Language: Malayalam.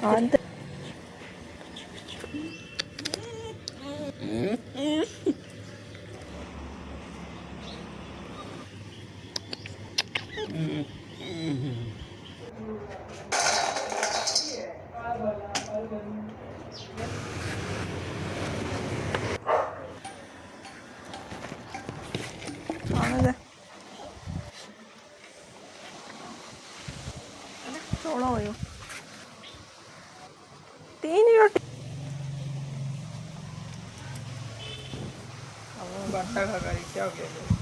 അത് ആണല്ലേ ചോളമായോ തീനിയോട്ടി बट्टा का करी क्या हो गया